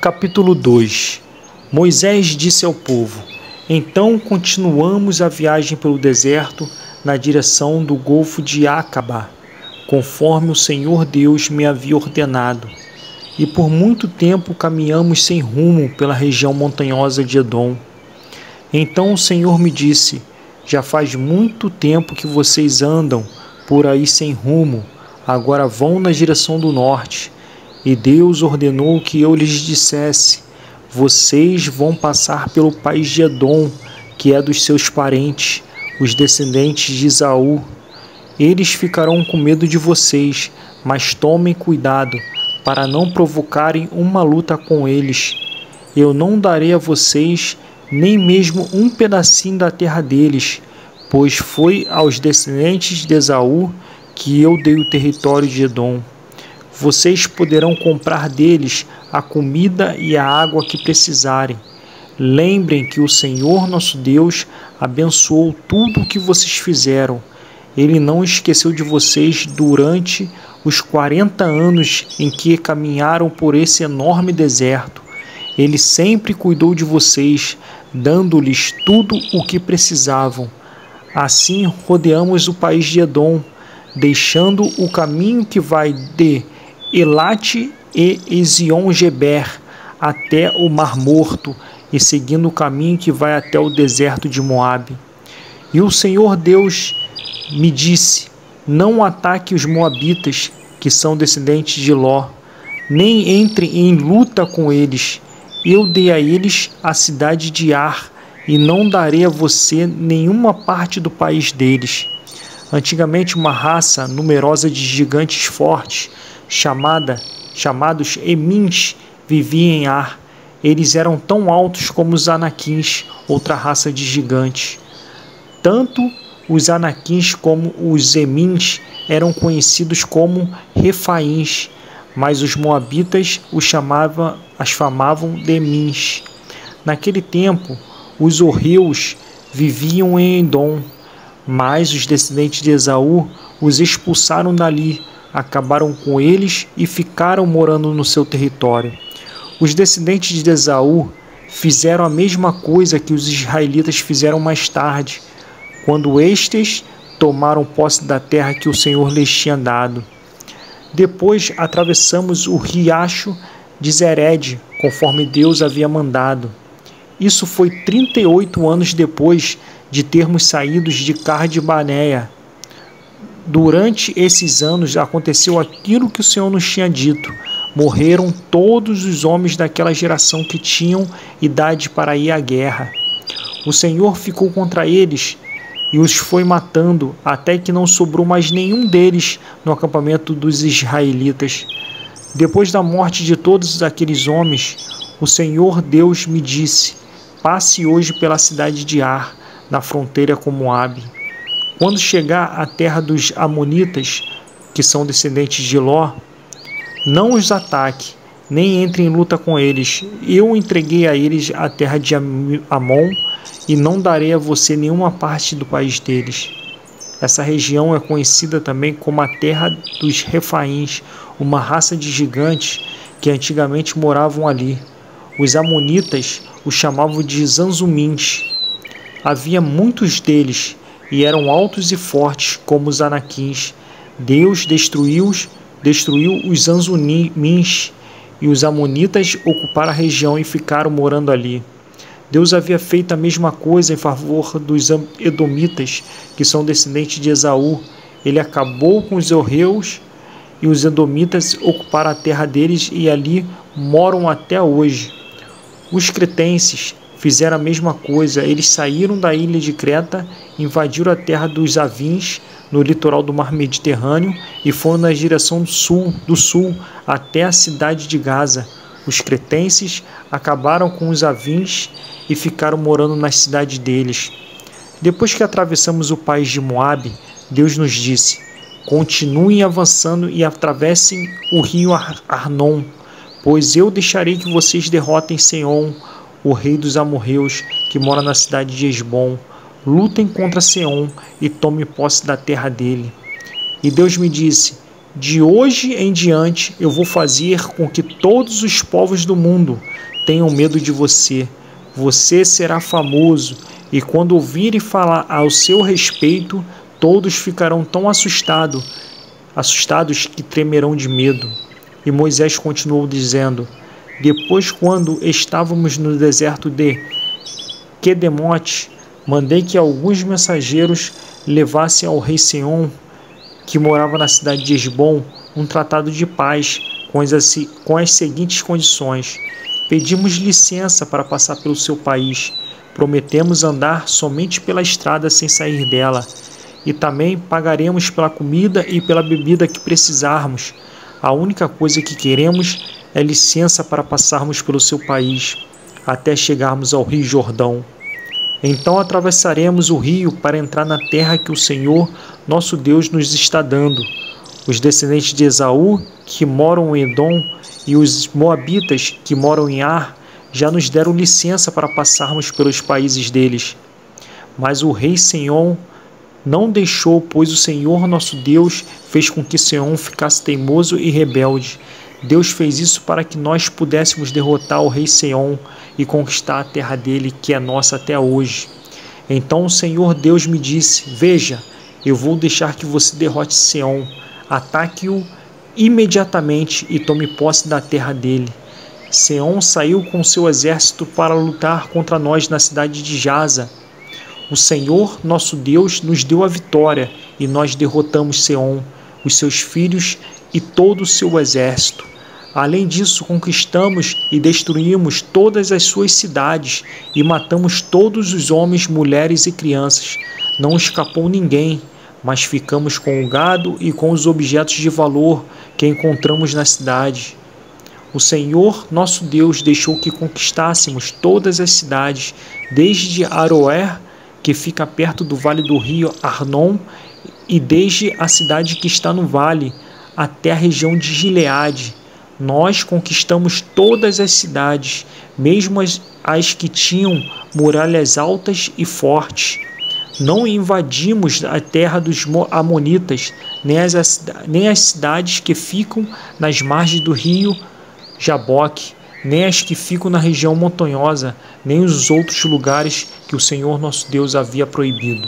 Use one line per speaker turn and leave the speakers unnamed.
Capítulo 2. Moisés disse ao povo: Então continuamos a viagem pelo deserto na direção do Golfo de Acaba, conforme o Senhor Deus me havia ordenado. E por muito tempo caminhamos sem rumo pela região montanhosa de Edom. Então o Senhor me disse: Já faz muito tempo que vocês andam por aí sem rumo, agora vão na direção do norte. E Deus ordenou que eu lhes dissesse: Vocês vão passar pelo país de Edom, que é dos seus parentes, os descendentes de Esaú. Eles ficarão com medo de vocês, mas tomem cuidado para não provocarem uma luta com eles. Eu não darei a vocês nem mesmo um pedacinho da terra deles, pois foi aos descendentes de Esaú que eu dei o território de Edom. Vocês poderão comprar deles a comida e a água que precisarem. Lembrem que o Senhor nosso Deus abençoou tudo o que vocês fizeram. Ele não esqueceu de vocês durante os 40 anos em que caminharam por esse enorme deserto. Ele sempre cuidou de vocês, dando-lhes tudo o que precisavam. Assim rodeamos o país de Edom, deixando o caminho que vai de Elate e Ezion-Geber até o Mar Morto e seguindo o caminho que vai até o deserto de Moabe. E o Senhor Deus me disse: Não ataque os moabitas, que são descendentes de Ló, nem entre em luta com eles. Eu dei a eles a cidade de Ar, e não darei a você nenhuma parte do país deles. Antigamente uma raça numerosa de gigantes fortes, chamados Emins, vivia em Ar. Eles eram tão altos como os Anaquins, outra raça de gigantes. Tanto os Anaquins como os Emins eram conhecidos como Refaíns, mas os moabitas as chamavam de Emins. Naquele tempo, os horreus viviam em Edom, mas os descendentes de Esaú os expulsaram dali, acabaram com eles e ficaram morando no seu território. Os descendentes de Esaú fizeram a mesma coisa que os israelitas fizeram mais tarde, quando estes tomaram posse da terra que o Senhor lhes tinha dado. Depois atravessamos o riacho de Zered, conforme Deus havia mandado. Isso foi 38 anos depois de termos saído de Cade-Barneia. Durante esses anos aconteceu aquilo que o Senhor nos tinha dito. Morreram todos os homens daquela geração que tinham idade para ir à guerra. O Senhor ficou contra eles e os foi matando, até que não sobrou mais nenhum deles no acampamento dos israelitas. Depois da morte de todos aqueles homens, o Senhor Deus me disse: Passe hoje pela cidade de Ar, na fronteira com Moabe. Quando chegar à terra dos Amonitas, que são descendentes de Ló, não os ataque, nem entre em luta com eles. Eu entreguei a eles a terra de Amon, e não darei a você nenhuma parte do país deles. Essa região é conhecida também como a terra dos Refaíns, uma raça de gigantes que antigamente moravam ali. Os amonitas os chamavam de Zanzumins. Havia muitos deles, e eram altos e fortes como os Anaquins. Deus destruiu os Zanzumins, e os amonitas ocuparam a região e ficaram morando ali. Deus havia feito a mesma coisa em favor dos edomitas, que são descendentes de Esaú. Ele acabou com os horreus, e os edomitas ocuparam a terra deles e ali moram até hoje. Os cretenses fizeram a mesma coisa. Eles saíram da ilha de Creta, invadiram a terra dos Avins, no litoral do mar Mediterrâneo, e foram na direção do sul até a cidade de Gaza. Os cretenses acabaram com os Avins e ficaram morando nas cidades deles. Depois que atravessamos o país de Moabe, Deus nos disse: Continuem avançando e atravessem o rio Arnon, pois eu deixarei que vocês derrotem Seom, o rei dos amorreus, que mora na cidade de Esbom. Lutem contra Seom e tomem posse da terra dele. E Deus me disse: de hoje em diante eu vou fazer com que todos os povos do mundo tenham medo de você. Você será famoso, e quando ouvirem falar ao seu respeito, todos ficarão tão assustados que tremerão de medo. E Moisés continuou dizendo: depois, quando estávamos no deserto de Quedemote, mandei que alguns mensageiros levassem ao rei Seom, que morava na cidade de Esbom, um tratado de paz com as seguintes condições: pedimos licença para passar pelo seu país, prometemos andar somente pela estrada sem sair dela, e também pagaremos pela comida e pela bebida que precisarmos. A única coisa que queremos é licença para passarmos pelo seu país, até chegarmos ao Rio Jordão. Então atravessaremos o rio para entrar na terra que o Senhor, nosso Deus, nos está dando. Os descendentes de Esaú, que moram em Edom, e os moabitas, que moram em Ar, já nos deram licença para passarmos pelos países deles. Mas o rei Seom não deixou, pois o Senhor, nosso Deus, fez com que Seom ficasse teimoso e rebelde. Deus fez isso para que nós pudéssemos derrotar o rei Seom e conquistar a terra dele, que é nossa até hoje. Então o Senhor Deus me disse: veja, eu vou deixar que você derrote Seom, ataque-o imediatamente e tome posse da terra dele. Seom saiu com seu exército para lutar contra nós na cidade de Jaza. O Senhor, nosso Deus, nos deu a vitória e nós derrotamos Seom, os seus filhos e todo o seu exército. Além disso, conquistamos e destruímos todas as suas cidades e matamos todos os homens, mulheres e crianças. Não escapou ninguém, mas ficamos com o gado e com os objetos de valor que encontramos na cidade. O Senhor, nosso Deus, deixou que conquistássemos todas as cidades, desde Aroer, que fica perto do vale do rio Arnon, e desde a cidade que está no vale, até a região de Gileade. Nós conquistamos todas as cidades, mesmo as que tinham muralhas altas e fortes. Não invadimos a terra dos amonitas, nem as cidades que ficam nas margens do rio Jaboque, nem as que ficam na região montanhosa, nem os outros lugares que o Senhor nosso Deus havia proibido.